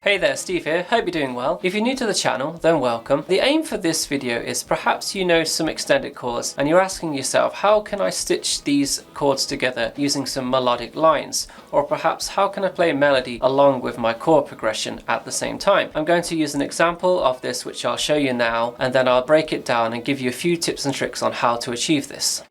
Hey there, Steve here, hope you're doing well. If you're new to the channel, then welcome. The aim for this video is perhaps you know some extended chords and you're asking yourself, how can I stitch these chords together using some melodic lines? Or perhaps how can I play a melody along with my chord progression at the same time? I'm going to use an example of this which I'll show you now, and then I'll break it down and give you a few tips and tricks on how to achieve this.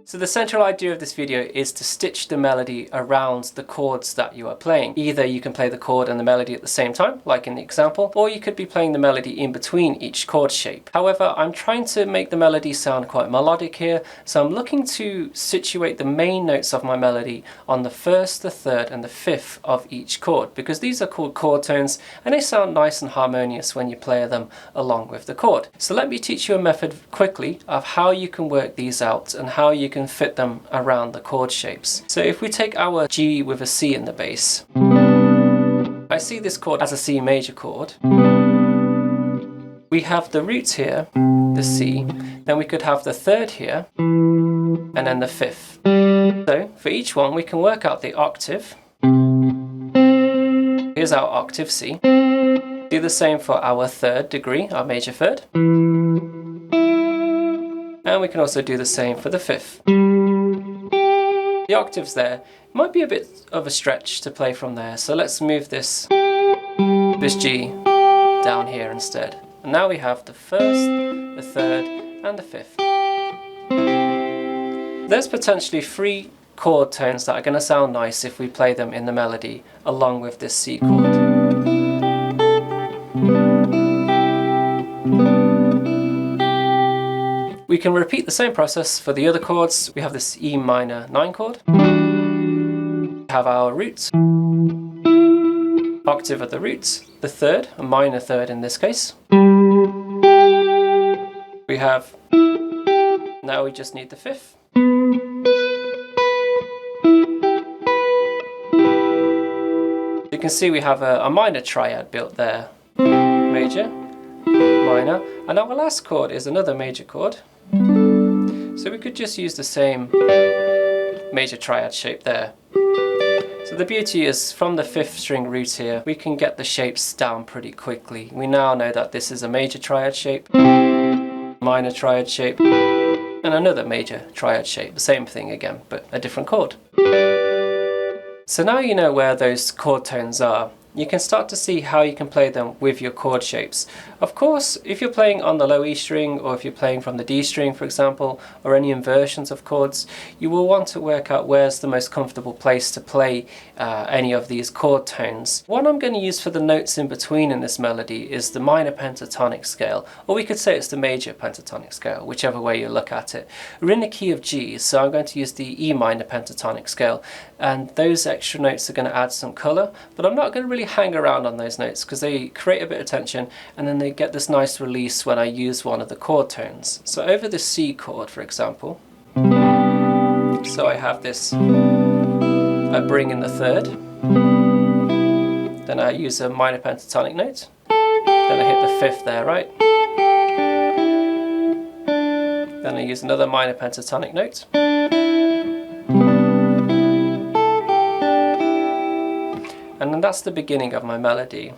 So the central idea of this video is to stitch the melody around the chords that you are playing. Either you can play the chord and the melody at the same time, like in the example, or you could be playing the melody in between each chord shape. However, I'm trying to make the melody sound quite melodic here, so I'm looking to situate the main notes of my melody on the first, the third, and the fifth of each chord, because these are called chord tones, and they sound nice and harmonious when you play them along with the chord. So let me teach you a method quickly of how you can work these out and how you can fit them around the chord shapes. So if we take our G with a C in the bass, I see this chord as a C major chord. We have the roots here, the C, then we could have the third here, and then the fifth. So for each one we can work out the octave. Here's our octave C. Do the same for our third degree, our major third. And we can also do the same for the fifth. The octaves there might be a bit of a stretch to play from there, so let's move this G down here instead. And now we have the first, the third, and the fifth. There's potentially 3 chord tones that are going to sound nice if we play them in the melody along with this C chord. We can repeat the same process for the other chords. We have this E minor 9 chord. We have our roots. Octave at the roots, the third, a minor third in this case. We have, now we just need the fifth. You can see we have a minor triad built there. Major, minor, and our last chord is another major chord. So we could just use the same major triad shape there. So the beauty is, from the 5th string root here, we can get the shapes down pretty quickly. We now know that this is a major triad shape, minor triad shape, and another major triad shape. The same thing again, but a different chord. So now you know where those chord tones are. You can start to see how you can play them with your chord shapes. Of course, if you're playing on the low E string, or if you're playing from the D string, for example, or any inversions of chords, you will want to work out where's the most comfortable place to play any of these chord tones. What I'm going to use for the notes in between in this melody is the minor pentatonic scale, or we could say it's the major pentatonic scale, whichever way you look at it. We're in the key of G, so I'm going to use the E minor pentatonic scale, and those extra notes are going to add some colour, but I'm not going to really hang around on those notes because they create a bit of tension, and then they get this nice release when I use one of the chord tones. So over the C chord, for example, so I have this, I bring in the third, then I use a minor pentatonic note, then I hit the fifth there, right? Then I use another minor pentatonic note. And then that's the beginning of my melody.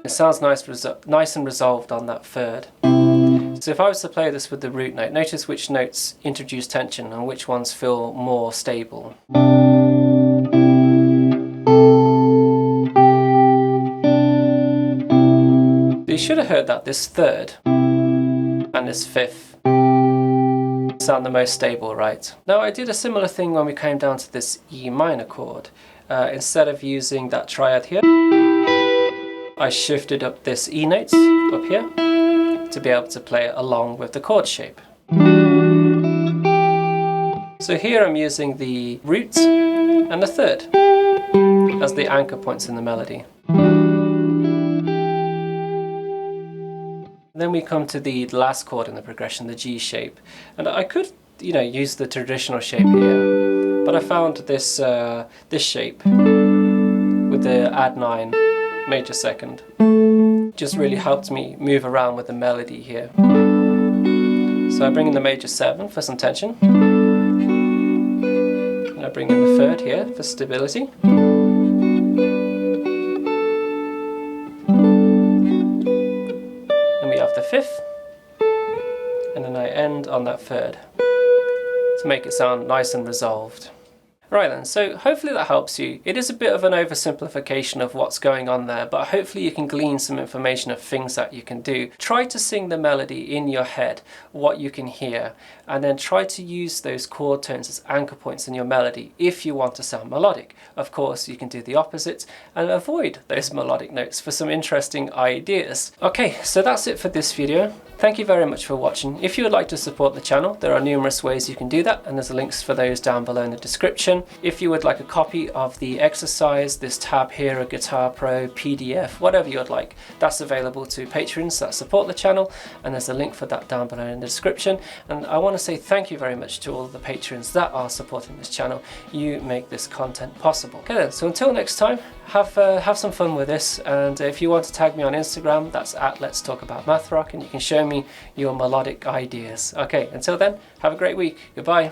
It sounds nice and resolved on that third. So if I was to play this with the root note, notice which notes introduce tension and which ones feel more stable. You should have heard that this third and this fifth sound the most stable, right? Now I did a similar thing when we came down to this E minor chord. Instead of using that triad here, I shifted up this E notes up here to be able to play it along with the chord shape. So here I'm using the root and the third as the anchor points in the melody. Then we come to the last chord in the progression, the G shape. And I could, use the traditional shape here, but I found this this shape with the add 9 major second just really helped me move around with the melody here. So I bring in the major 7 for some tension, and I bring in the third here for stability. The fifth, and then I end on that third to make it sound nice and resolved. Right then, so hopefully that helps you. It is a bit of an oversimplification of what's going on there, but hopefully you can glean some information of things that you can do. Try to sing the melody in your head, what you can hear, and then try to use those chord tones as anchor points in your melody if you want to sound melodic. Of course, you can do the opposite and avoid those melodic notes for some interesting ideas. Okay, so that's it for this video. Thank you very much for watching. If you would like to support the channel, there are numerous ways you can do that, and there's links for those down below in the description. If you would like a copy of the exercise, this tab here, a Guitar Pro, PDF, whatever you would like, that's available to patrons that support the channel, and there's a link for that down below in the description. And I want to say thank you very much to all the patrons that are supporting this channel. You make this content possible. Okay then, so until next time, have some fun with this, and if you want to tag me on Instagram, that's at Let's Talk About Math Rock, and you can show me your melodic ideas. Okay, until then, have a great week. Goodbye.